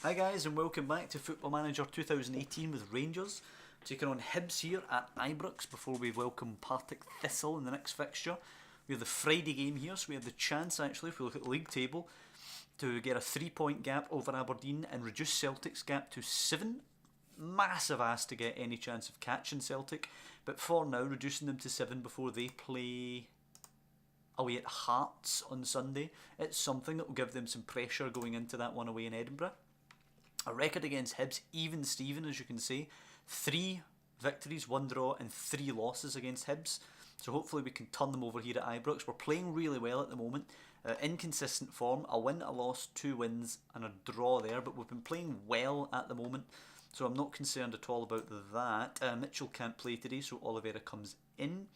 Hi guys and welcome back to Football Manager 2018 with Rangers. Taking on Hibs here at Ibrox before we welcome Partick Thistle in the next fixture. We have the Friday game here, so we have the chance actually, if we look at the league table, to get a 3-point gap over Aberdeen and reduce Celtic's gap to 7. Massive ask to get any chance of catching Celtic, but for now reducing them to 7 before they play away at Hearts on Sunday. It's something that will give them some pressure going into that one away in Edinburgh. A record against Hibs, even Steven, as you can see. 3 victories, 1 draw and 3 losses against Hibs. So hopefully we can turn them over here at Ibrox. We're playing really well at the moment. Inconsistent form, a win, a loss, 2 wins and a draw there. But we've been playing well at the moment, so I'm not concerned at all about that. Mitchell can't play today, so Oliveira comes in.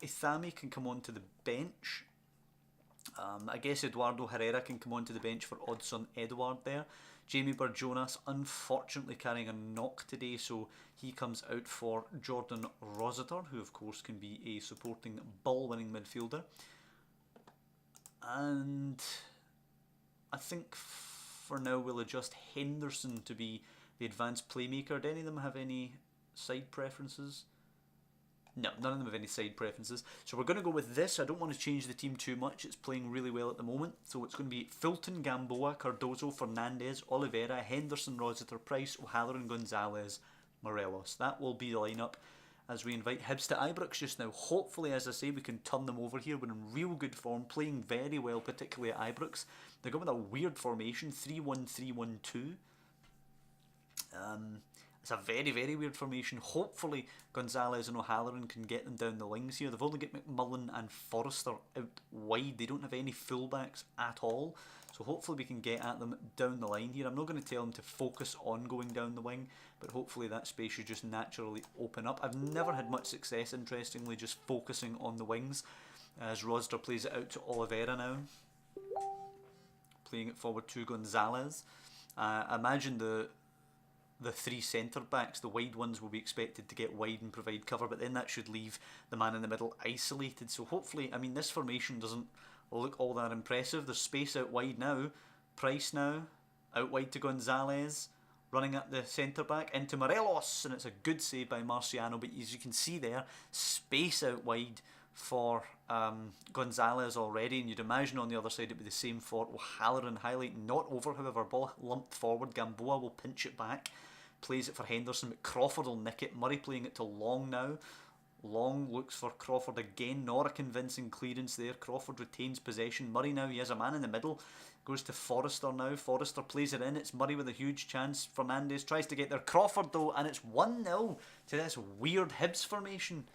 Ithami can come onto the bench. I guess Eduardo Herrera can come onto the bench for Odsonne Edouard there. Jamie Burr-Jonas unfortunately carrying a knock today, so he comes out for Jordan Rossiter, who of course can be a supporting ball-winning midfielder. And I think for now we'll adjust Henderson to be the advanced playmaker. Do any of them have any side preferences? No, none of them have any side preferences. So we're going to go with this. I don't want to change the team too much. It's playing really well at the moment. So it's going to be Fulton, Gamboa, Cardozo, Fernandez, Oliveira, Henderson, Rossiter, Price, O'Halloran, Gonzalez, Morelos. That will be the lineup as we invite Hibs to Ibrox just now. Hopefully, as I say, we can turn them over here. We're in real good form, playing very well, particularly at Ibrox. They're going with a weird formation, 3-1-3-1-2. It's a very, very weird formation. Hopefully Gonzalez and O'Halloran can get them down the wings here. They've only got McMullen and Forrester out wide. They don't have any fullbacks at all. So hopefully we can get at them down the line here. I'm not going to tell them to focus on going down the wing, but hopefully that space should just naturally open up. I've never had much success, interestingly, just focusing on the wings, as Rossiter plays it out to Oliveira now. Playing it forward to Gonzalez. I imagine the 3 centre backs, the wide ones, will be expected to get wide and provide cover, but then that should leave the man in the middle isolated. So hopefully, I mean, this formation doesn't look all that impressive. There's space out wide now. Price now, out wide to Gonzalez, running at the centre back into Morelos, and it's a good save by Marciano. But as you can see there, space out wide for Gonzalez already, and you'd imagine on the other side it'd be the same for O'Halloran. Highlight not over, however, ball lumped forward. Gamboa will pinch it back, plays it for Henderson, but Crawford will nick it. Murray playing it to Long now. Long looks for Crawford again, not a convincing clearance there. Crawford retains possession. Murray now, he has a man in the middle, goes to Forrester now. Forrester plays it in, it's Murray with a huge chance. Fernandez tries to get there, Crawford though, and it's 1-0 to this weird Hibs formation.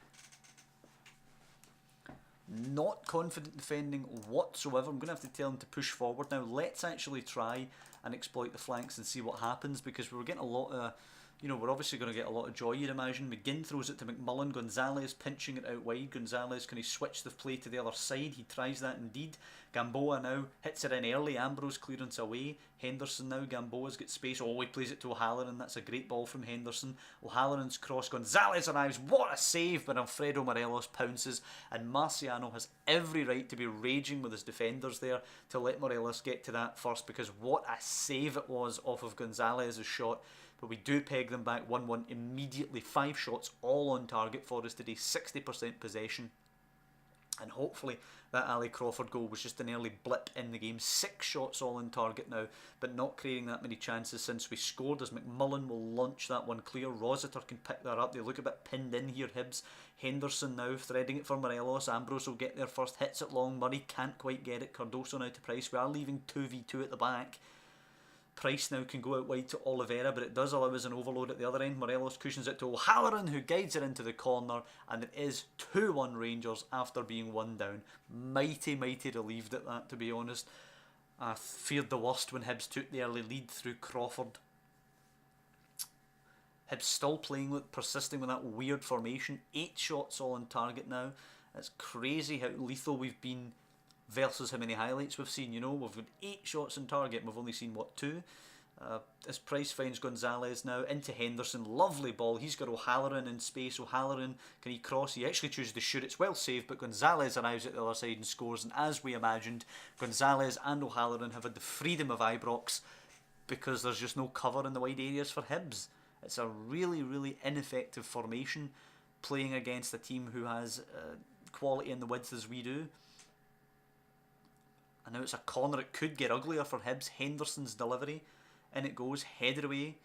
Not confident defending whatsoever. I'm going to have to tell him to push forward now. Let's actually try and exploit the flanks and see what happens, because we were getting a lot of, we're obviously going to get a lot of joy, you'd imagine. McGinn throws it to McMullen. Gonzalez pinching it out wide. Gonzalez, can he switch the play to the other side? He tries that indeed. Gamboa now hits it in early. Ambrose clearance away. Henderson now. Gamboa's got space. Oh, he plays it to O'Halloran. That's a great ball from Henderson. O'Halloran's cross. Gonzalez arrives. What a save! But Alfredo Morelos pounces, and Marciano has every right to be raging with his defenders there to let Morelos get to that first, because what a save it was off of Gonzalez's shot. But we do peg them back 1-1 immediately. 5 shots all on target for us today, 60% possession. And hopefully that Ali Crawford goal was just an early blip in the game. 6 shots all on target now, but not creating that many chances since we scored, as McMullen will launch that one clear. Rossiter can pick that up. They look a bit pinned in here, Hibs. Henderson now threading it for Morelos. Ambrose will get there first, hits it long. Murray can't quite get it. Cardoso now to Price. We are leaving 2v2 at the back. Price now can go out wide to Oliveira, but it does allow us an overload at the other end. Morelos cushions it to O'Halloran, who guides it into the corner, and it is 2-1 Rangers after being 1 down. Mighty, mighty relieved at that, to be honest. I feared the worst when Hibs took the early lead through Crawford. Hibs still playing, persisting with that weird formation. 8 shots all on target now. It's crazy how lethal we've been versus how many highlights we've seen. We've got 8 shots on target and we've only seen, 2? As Price finds Gonzalez now into Henderson. Lovely ball. He's got O'Halloran in space. O'Halloran, can he cross? He actually chooses to shoot. It's well saved, but Gonzalez arrives at the other side and scores. And as we imagined, Gonzalez and O'Halloran have had the freedom of Ibrox because there's just no cover in the wide areas for Hibs. It's a really, really ineffective formation playing against a team who has quality in the width as we do. And now it's a corner. It could get uglier for Hibs. Henderson's delivery. In it goes. Headed away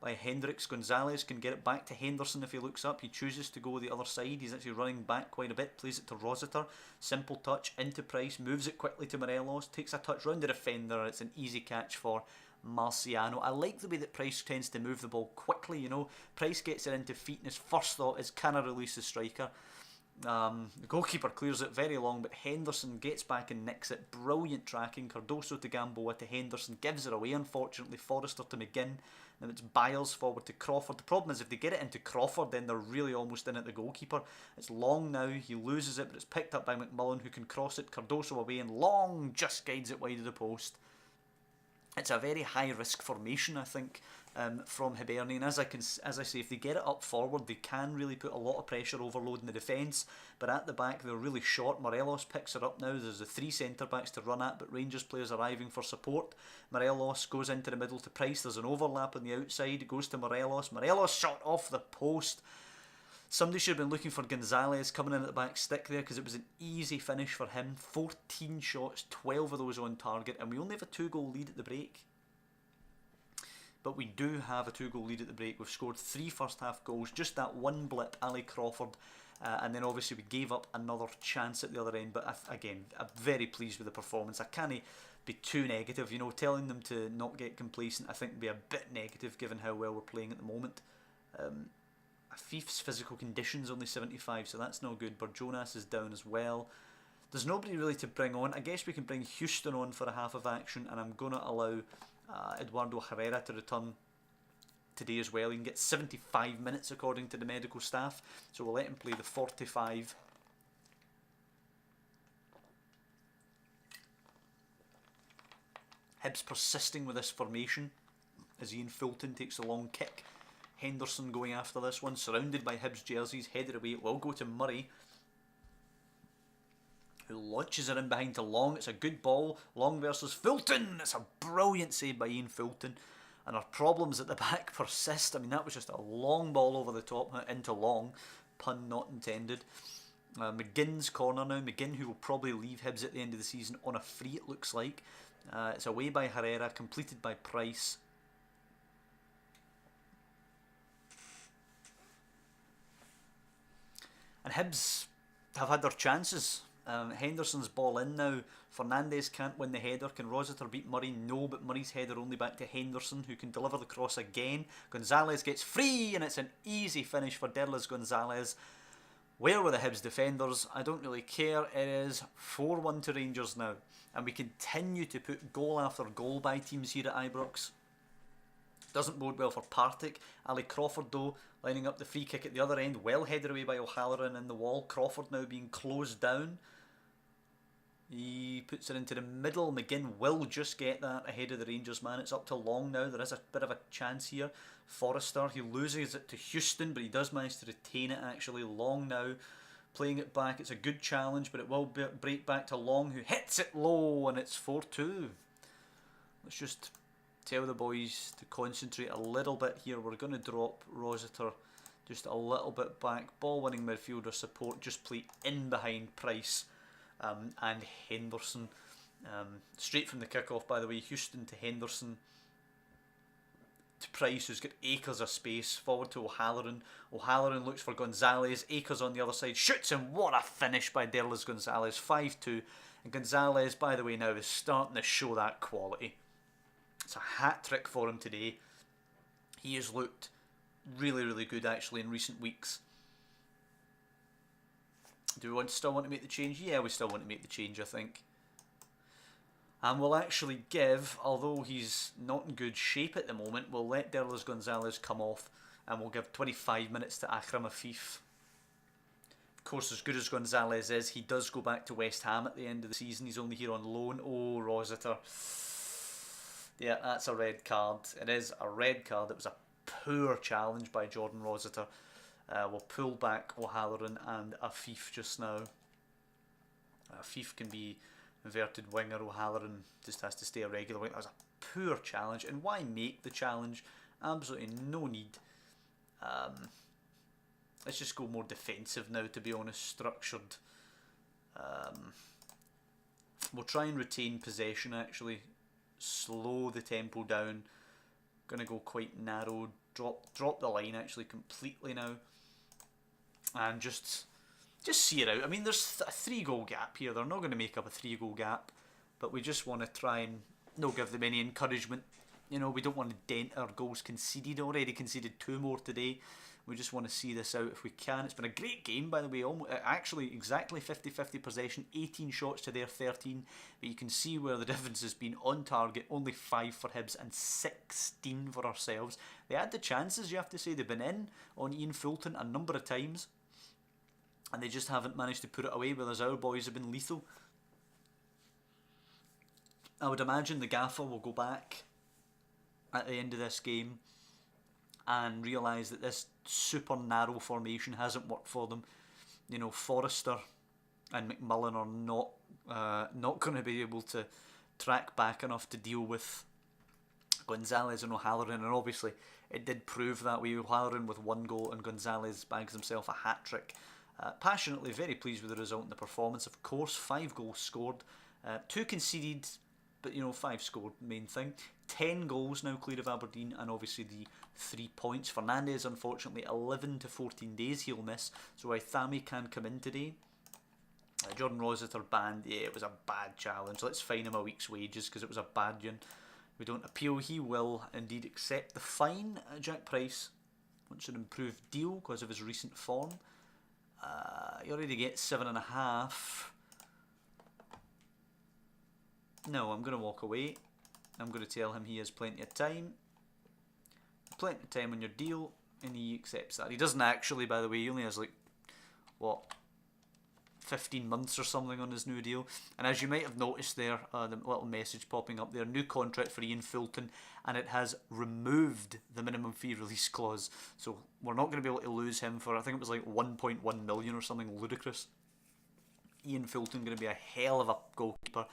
by Hendricks. Gonzalez can get it back to Henderson if he looks up. He chooses to go the other side. He's actually running back quite a bit. Plays it to Rossiter. Simple touch into Price. Moves it quickly to Morelos. Takes a touch round the defender. It's an easy catch for Marciano. I like the way that Price tends to move the ball quickly, you know. Price gets it into feet and his first thought is, can I release the striker? The goalkeeper clears it very long, but Henderson gets back and nicks it. Brilliant tracking. Cardoso to Gamboa to Henderson. Gives it away, unfortunately. Forrester to McGinn. Then it's Byers forward to Crawford. The problem is if they get it into Crawford, then they're really almost in at the goalkeeper. It's Long now. He loses it, but it's picked up by McMullen, who can cross it. Cardoso away, and Long just guides it wide of the post. It's a very high risk formation, I think, from Hibernian. As I say, if they get it up forward, they can really put a lot of pressure overloading the defence. But at the back, they're really short. Morelos picks it up now. There's the 3 centre backs to run at, but Rangers players arriving for support. Morelos goes into the middle to Price. There's an overlap on the outside. It goes to Morelos. Morelos shot off the post. Somebody should have been looking for Gonzalez coming in at the back stick there, because it was an easy finish for him. 14 shots, 12 of those on target, and we only have a 2-goal lead at the break. But we do have a 2-goal lead at the break. We've scored 3 first half goals, just that one blip, Ali Crawford, and then obviously we gave up another chance at the other end. But again, I'm very pleased with the performance. I can't be too negative, you know. Telling them to not get complacent, I think would be a bit negative given how well we're playing at the moment. Afif's physical condition's only 75, so that's no good. Jonas is down as well. There's nobody really to bring on. I guess we can bring Houston on for a half of action, and I'm going to allow Eduardo Herrera to return today as well. He can get 75 minutes according to the medical staff, so we'll let him play the 45. Hibs persisting with this formation as Ian Fulton takes a long kick. Henderson going after this one, surrounded by Hibs jerseys, headed away. It will go to Murray, who launches it in behind to Long. It's a good ball. Long versus Fulton. It's a brilliant save by Ian Fulton. And our problems at the back persist. I mean, that was just a long ball over the top into Long. Pun not intended. McGinn's corner now. McGinn, who will probably leave Hibs at the end of the season on a free, it looks like. It's away by Herrera, completed by Price. And Hibs have had their chances. Henderson's ball in now. Fernandez can't win the header. Can Rossiter beat Murray? No, but Murray's header only back to Henderson, who can deliver the cross again. Gonzalez gets free, and it's an easy finish for Derlis Gonzalez. Where were the Hibs defenders? I don't really care. It is 4-1 to Rangers now. And we continue to put goal after goal by teams here at Ibrox. Doesn't bode well for Partick. Ali Crawford, though, lining up the free kick at the other end. Well headed away by O'Halloran in the wall. Crawford now being closed down. He puts it into the middle. McGinn will just get that ahead of the Rangers man. It's up to Long now. There is a bit of a chance here. Forrester, he loses it to Houston, but he does manage to retain it actually. Long now playing it back. It's a good challenge, but it will break back to Long, who hits it low, and it's 4-2. Let's just tell the boys to concentrate a little bit here. We're going to drop Rossiter just a little bit back. Ball winning midfielder support. Just play in behind Price and Henderson. Straight from the kickoff, by the way. Houston to Henderson to Price, who's got acres of space. Forward to O'Halloran. O'Halloran looks for Gonzalez. Acres on the other side. Shoots, and what a finish by Derlis Gonzalez. 5-2. And Gonzalez, by the way, now is starting to show that quality. It's a hat-trick for him today. He has looked really, really good actually in recent weeks. Do we still want to make the change? Yeah, we still want to make the change, I think. And we'll actually give, although he's not in good shape at the moment, we'll let Derlis Gonzalez come off and we'll give 25 minutes to Akram Afif. Of course, as good as Gonzalez is, he does go back to West Ham at the end of the season. He's only here on loan. Oh, Rossiter. Yeah, that's a red card. It is a red card. It was a poor challenge by Jordan Rossiter. We'll pull back O'Halloran and Afif just now. Afif can be inverted winger. O'Halloran just has to stay a regular winger. That was a poor challenge. And why make the challenge? Absolutely no need. Let's just go more defensive now, to be honest, structured. We'll try and retain possession, actually. Slow the tempo down. Going to go quite narrow. Drop the line, actually, completely now. And just see it out. I mean, there's a 3-goal gap here. They're not going to make up a 3-goal gap. But we just want to try and not give them any encouragement. You know, we don't want to dent our goals conceded. Already conceded 2 more today. We just want to see this out if we can. It's been a great game, by the way. Actually, exactly 50-50 possession. 18 shots to their 13. But you can see where the difference has been on target. Only 5 for Hibs and 16 for ourselves. They had the chances, you have to say. They've been in on Ian Fulton a number of times. And they just haven't managed to put it away, whereas our boys have been lethal. I would imagine the gaffer will go back at the end of this game and realise that this super narrow formation hasn't worked for them. You know, Forrester and McMullen are not going to be able to track back enough to deal with Gonzalez and O'Halloran, and obviously it did prove that way. O'Halloran with 1 goal and Gonzalez bags himself a hat-trick. Passionately very pleased with the result and the performance. Of course, 5 goals scored, 2 conceded, but you know, 5 scored, main thing. 10 goals now clear of Aberdeen, and obviously the 3 points. Fernandez, unfortunately, 11 to 14 days he'll miss, so Ithami can come in today. Jordan Rossiter banned. Yeah, it was a bad challenge. Let's fine him a week's wages because it was a bad one. We don't appeal. He will indeed accept the fine. Jack Price wants an improved deal because of his recent form. He already gets 7.5. No, I'm going to walk away. I'm going to tell him he has plenty of time. Plenty of time on your deal, and he accepts that. He doesn't actually, by the way. He only has like, what, 15 months or something on his new deal. And as you might have noticed there, the little message popping up there, new contract for Ian Fulton, and it has removed the minimum fee release clause. So we're not going to be able to lose him for, I think it was like 1.1 million or something ludicrous. Ian Fulton going to be a hell of a goalkeeper.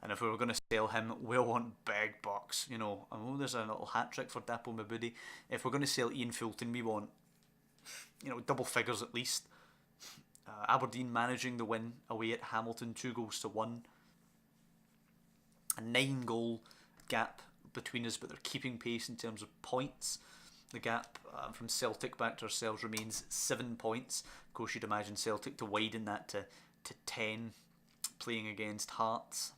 And if we were going to sell him, we'll want big bucks. You know, I know there's a little hat-trick for Dapo Mabudi. If we're going to sell Ian Fulton, we want, you know, double figures at least. Aberdeen managing the win away at Hamilton, 2-1. A 9-goal gap between us, but they're keeping pace in terms of points. The gap from Celtic back to ourselves remains 7 points. Of course, you'd imagine Celtic to widen that to 10, playing against Hearts.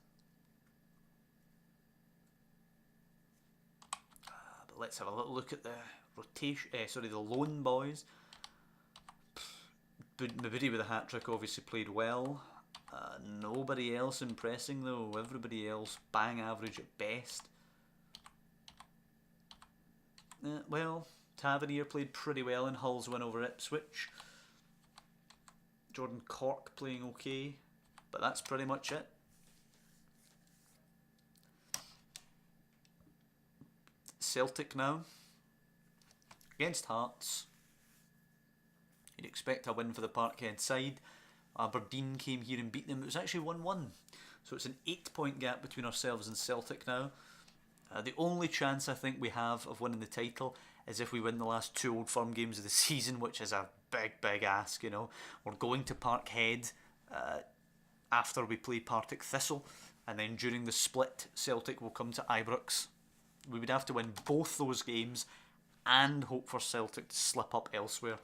Let's have a little look at the rotation. The loan boys. Mabudi with a hat-trick obviously played well. Nobody else impressing though. Everybody else bang average at best. Well, Tavernier played pretty well in Hull's win over Ipswich. Jordan Cork playing okay, but that's pretty much it. Celtic now against Hearts. You'd expect a win for the Parkhead side. Aberdeen came here and beat them. It was actually 1-1, so it's an 8-point gap between ourselves and Celtic now. The only chance I think we have of winning the title is if we win the last 2 Old Firm games of the season, which is a big ask. You know, we're going to Parkhead after we play Partick Thistle, and then during the split, Celtic will come to Ibrox. We would have to win both those games and hope for Celtic to slip up elsewhere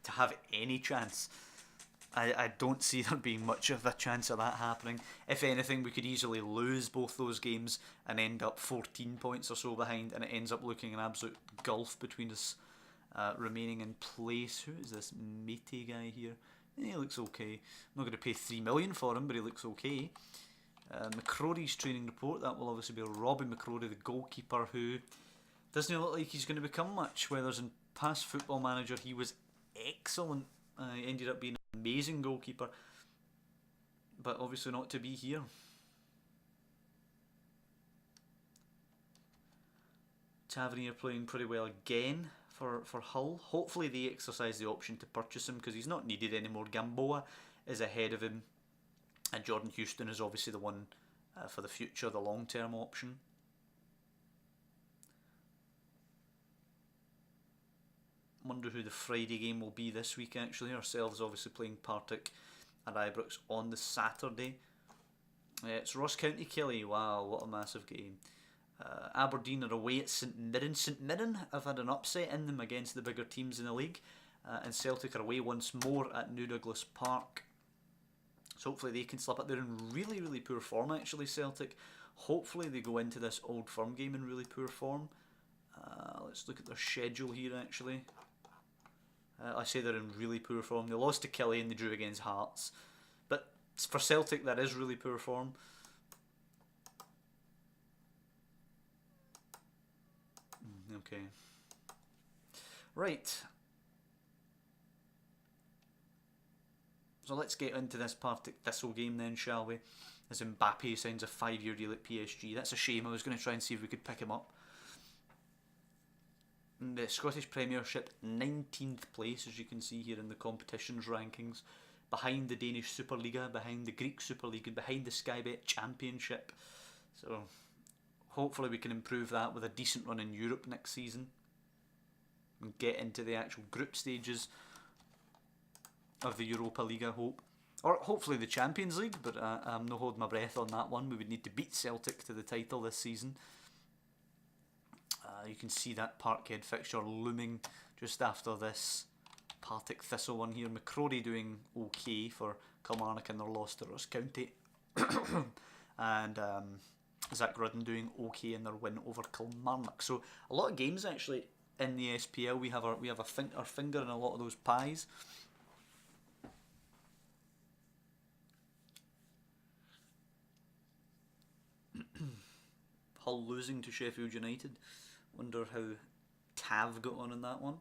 to have any chance. I don't see there being much of a chance of that happening. If anything, we could easily lose both those games and end up 14 points or so behind, and it ends up looking an absolute gulf between us remaining in place. Who is this Mate guy here? He looks okay. I'm not going to pay 3 million for him, but he looks okay. McCrory's training report, that will obviously be Robbie McCrory, the goalkeeper, who doesn't look like he's going to become much. Whereas in past Football Manager he was excellent, he ended up being an amazing goalkeeper, but obviously not to be here. Tavernier playing pretty well again for Hull. Hopefully they exercise the option to purchase him because he's not needed anymore. Gamboa is ahead of him, and Jordan Houston is obviously the one for the future, the long-term option. Wonder who the Friday game will be this week actually. Ourselves obviously playing Partick and Ibrox on the Saturday. It's Ross County Kelly. Wow, what a massive game. Aberdeen are away at St Mirren. St Mirren have had an upset in them against the bigger teams in the league. And Celtic are away once more at New Douglas Park. So hopefully they can slip up. They're in really, really poor form actually, Celtic. Hopefully they go into this Old Firm game in really poor form. Let's look at their schedule here actually. I say they're in really poor form. They lost to Killie and they drew against Hearts. But for Celtic, that is really poor form. Okay. Right. So let's get into this Partick Thistle game then, shall we? As Mbappe signs a 5-year deal at PSG. That's a shame. I was going to try and see if we could pick him up. In the Scottish Premiership, 19th place, as you can see here in the competitions rankings. Behind the Danish Superliga, behind the Greek Super League, and behind the Sky Bet Championship. So hopefully we can improve that with a decent run in Europe next season. And get into the actual group stages of the Europa League, I hope. Or hopefully the Champions League, but I'm not holding my breath on that one. We would need to beat Celtic to the title this season. You can see that Parkhead fixture looming just after this Partick Thistle one here. McCrory doing okay for Kilmarnock in their loss to Ross County. And Zach Rudden doing okay in their win over Kilmarnock. So a lot of games actually in the SPL. We have our finger in a lot of those pies. Hull losing to Sheffield United. Wonder how Tav got on in that one.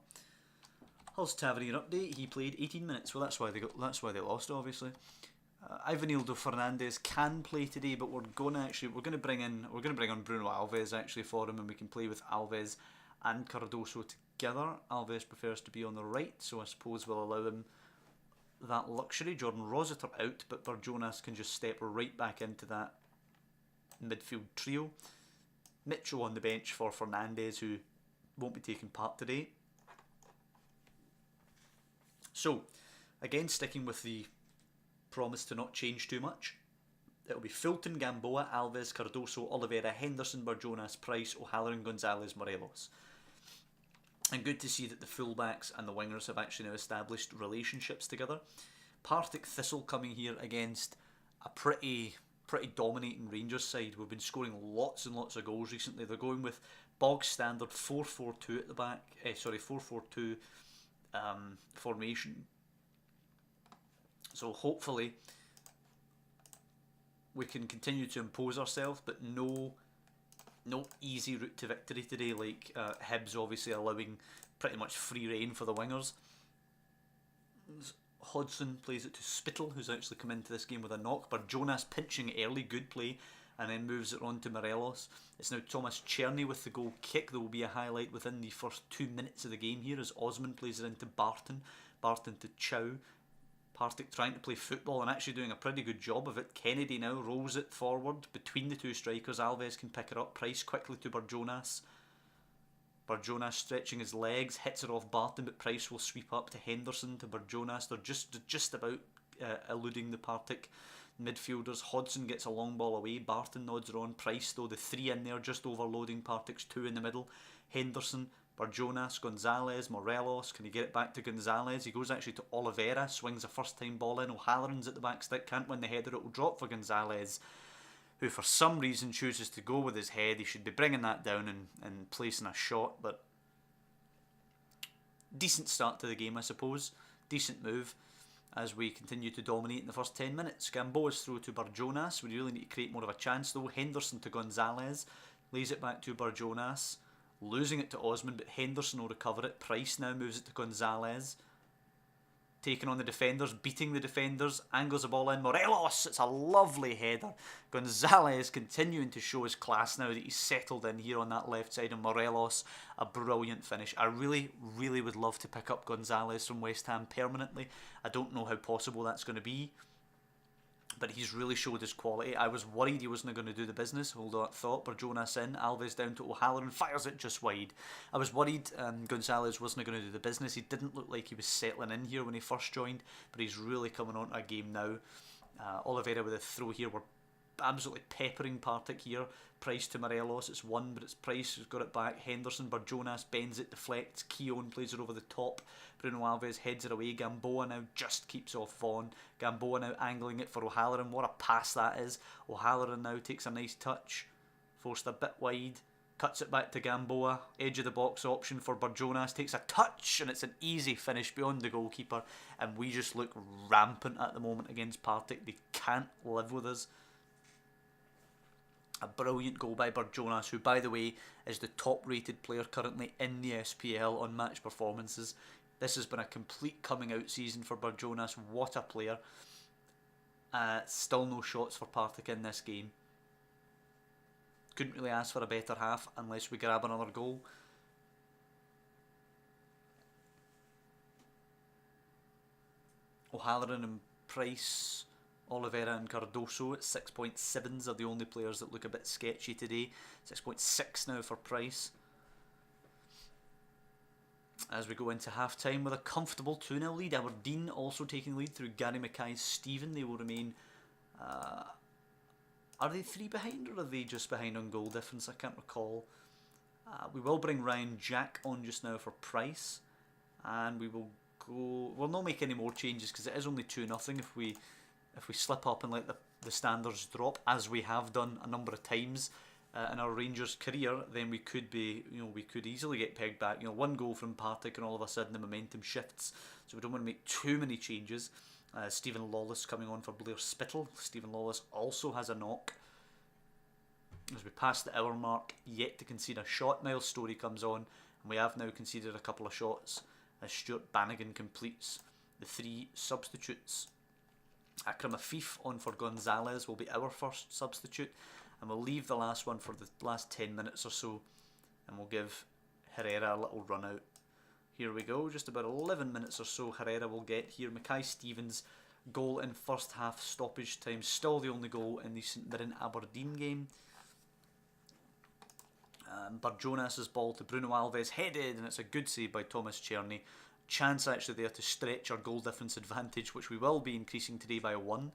Hull's Tavernier update. He played 18 minutes. Well, that's why they lost, obviously. Ivanildo Fernandez can play today, but we're going to bring on Bruno Alves actually for him, and we can play with Alves and Cardoso together. Alves prefers to be on the right, so I suppose we'll allow him that luxury. Jordan Rossiter out, but Barjonas can just step right back into that midfield trio. Mitchell on the bench for Fernandez, who won't be taking part today. So, again, sticking with the promise to not change too much, it'll be Fulton, Gamboa, Alves, Cardoso, Oliveira, Henderson, Barjonas, Price, O'Halloran, Gonzalez, Morelos. And good to see that the fullbacks and the wingers have actually now established relationships together. Partick Thistle coming here against a pretty dominating Rangers side. We've been scoring lots and lots of goals recently. They're going with bog standard 4-4-2 at the back. 4-4-2 formation. So hopefully we can continue to impose ourselves, but no easy route to victory today. Like Hibs obviously allowing pretty much free rein for the wingers. Hodgson plays it to Spittle, who's actually come into this game with a knock. Barjonas pinching early, good play, and then moves it on to Morelos. It's now Thomas Cherney with the goal kick. There will be a highlight within the first 2 minutes of the game here as Osman plays it into Barton. Barton to Chow. Partick trying to play football and actually doing a pretty good job of it. Kennedy now rolls it forward between the two strikers. Alves can pick it up. Price quickly to Barjonas. Barjonas stretching his legs, hits it off Barton, but Price will sweep up to Henderson, to Barjonas. They're just about eluding the Partick midfielders. Hodgson gets a long ball away. Barton nods it on. Price, though, the three in there, just overloading Partick's two in the middle. Henderson, Barjonas, Gonzalez, Morelos. Can he get it back to Gonzalez? He goes actually to Oliveira, swings a first time ball in. O'Halloran's at the back stick, can't win the header. It will drop for Gonzalez, who for some reason chooses to go with his head. He should be bringing that down and placing a shot, but decent start to the game, I suppose. Decent move as we continue to dominate in the first 10 minutes. Gamboa's throw to Barjonas. We really need to create more of a chance though. Henderson to Gonzalez. Lays it back to Barjonas. Losing it to Osman, but Henderson will recover it. Price now moves it to Gonzalez. Taking on the defenders, beating the defenders, angles the ball in. Morelos, it's a lovely header. Gonzalez continuing to show his class now that he's settled in here on that left side. And Morelos, a brilliant finish. I really, really would love to pick up Gonzalez from West Ham permanently. I don't know how possible that's going to be. but he's really showed his quality. I was worried he wasn't going to do the business. Hold on, thought. Barjonas in, Alves down to O'Halloran, fires it just wide. I was worried Gonzalez wasn't going to do the business. He didn't look like he was settling in here when he first joined, but he's really coming on to a game now. Oliveira with a throw here. We're absolutely peppering Partick here. Price to Morelos, it's one, but it's Price who's got it back. Henderson, Barjonas bends it, deflects. Keown plays it over the top. Bruno Alves heads it away. Gamboa now just keeps off Vaughan. Gamboa now angling it for O'Halloran. What a pass that is. O'Halloran now takes a nice touch. Forced a bit wide. Cuts it back to Gamboa. Edge of the box option for Barjonas. Takes a touch and it's an easy finish beyond the goalkeeper. And we just look rampant at the moment against Partick. They can't live with us. A brilliant goal by Barjonas, who, by the way, is the top-rated player currently in the SPL on match performances. This has been a complete coming-out season for Barjonas. What a player. Still no shots for Partick in this game. Couldn't really ask for a better half unless we grab another goal. O'Halloran and Price, Oliveira and Cardoso at 6.7s are the only players that look a bit sketchy today. 6.6 now for Price. As we go into half time with a comfortable 2-0 lead. Aberdeen also taking the lead through Gary Mackay's Stephen. They will remain. Are they 3 behind or are they just behind on goal difference? I can't recall. We will bring Ryan Jack on just now for Price. And we will go. We'll not make any more changes because it is only 2-0 if we slip up and let the standards drop, as we have done a number of times in our Rangers career, then we could be, we could easily get pegged back. One goal from Partick and all of a sudden the momentum shifts. So we don't want to make too many changes. Stephen Lawless coming on for Blair Spittle. Stephen Lawless also has a knock. As we pass the hour mark, yet to concede a shot. Miles Story comes on, and we have now conceded a couple of shots as Stuart Bannigan completes the 3 substitutes. Akram Afif on for Gonzalez will be our first substitute, and we'll leave the last one for the last 10 minutes or so, and we'll give Herrera a little run out. Here we go, just about 11 minutes or so Herrera will get here. Mackay Stevens goal in first half stoppage time, still the only goal in the St Mirren Aberdeen game. Barjonas' ball to Bruno Alves, headed, and it's a good save by Thomas Cherney. Chance actually there to stretch our goal difference advantage, which we will be increasing today by 1.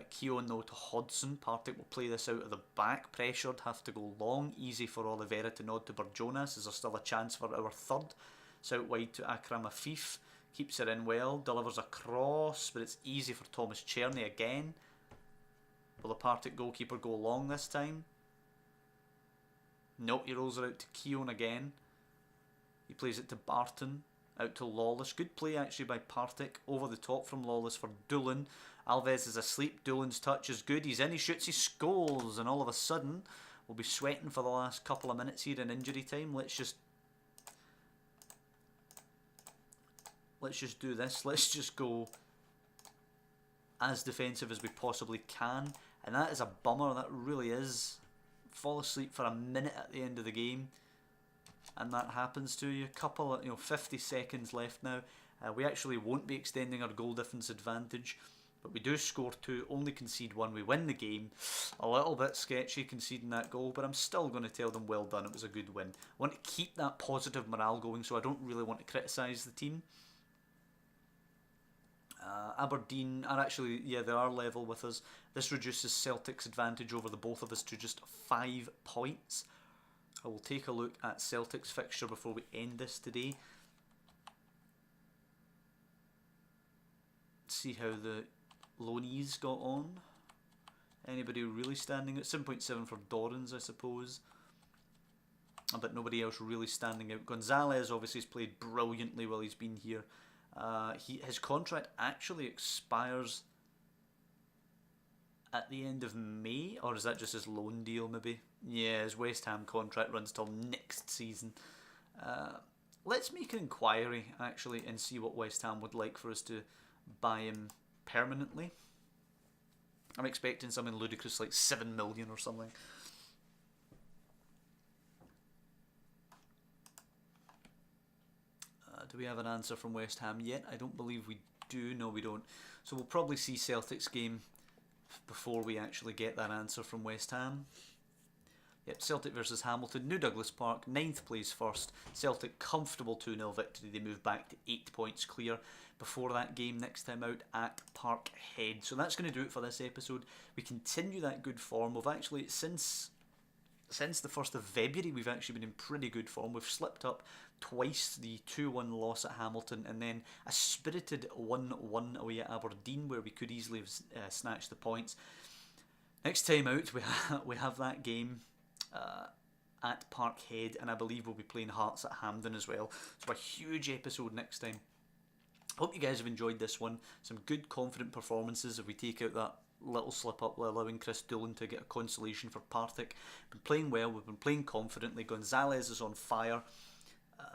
Keown though to Hodson. Partick will play this out of the back, pressured, have to go long. Easy for Oliveira to nod to Barjonas. Is there still a chance for our third? It's out wide to Akram Afif. Keeps it in well, delivers a cross, but it's easy for Thomas Cherney again. Will the Partick goalkeeper go long this time? Nope, he rolls it out to Keown again. He plays it to Barton. Out to Lawless. Good play actually by Partick. Over the top from Lawless for Doolan. Alves is asleep. Doolan's touch is good. He's in, he shoots, he scores. And all of a sudden, we'll be sweating for the last couple of minutes here in injury time. Let's just do this. Let's just go as defensive as we possibly can. And that is a bummer. That really is. Fall asleep for a minute at the end of the game. And that happens to you. Couple of, 50 seconds left now. We actually won't be extending our goal difference advantage, but we do score 2, only concede 1. We win the game. A little bit sketchy conceding that goal, but I'm still going to tell them well done. It was a good win. I want to keep that positive morale going, so I don't really want to criticise the team. Aberdeen are actually, they are level with us. This reduces Celtic's advantage over the both of us to just 5 points. I will take a look at Celtic's fixture before we end this today. See how the loanees got on. Anybody really standing out? 7.7 for Dorrans, I suppose. But nobody else really standing out. Gonzalez obviously has played brilliantly while he's been here. His contract actually expires at the end of May, or is that just his loan deal maybe? Yeah, his West Ham contract runs till next season. Let's make an inquiry actually and see what West Ham would like for us to buy him permanently. I'm expecting something ludicrous like 7 million or something. Do we have an answer from West Ham yet? I don't believe we do. No, we don't. So we'll probably see Celtic's game before we actually get that answer from West Ham. Yep, Celtic versus Hamilton, New Douglas Park, 9th place first. Celtic comfortable 2-0 victory. They move back to 8 points clear before that game next time out at Parkhead. So that's going to do it for this episode. We continue that good form. We've actually, since the 1st of February, we've actually been in pretty good form. We've slipped up twice, the 2-1 loss at Hamilton, and then a spirited 1-1 away at Aberdeen, where we could easily have snatched the points. Next time out, we have that game at Parkhead, and I believe we'll be playing Hearts at Hampden as well. So a huge episode next time. Hope you guys have enjoyed this one. Some good confident performances if we take out that little slip up allowing Chris Doolan to get a consolation for Partick. Been playing well, we've been playing confidently. Gonzalez is on fire,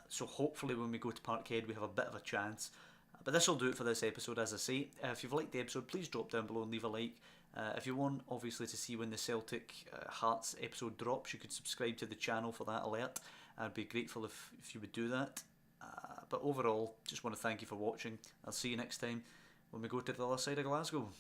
so hopefully when we go to Parkhead we have a bit of a chance. But this will do it for this episode, as I say. If you've liked the episode, please drop down below and leave a like. If you want, obviously, to see when the Celtic Hearts episode drops, you could subscribe to the channel for that alert. I'd be grateful if you would do that. But overall, just want to thank you for watching. I'll see you next time when we go to the other side of Glasgow.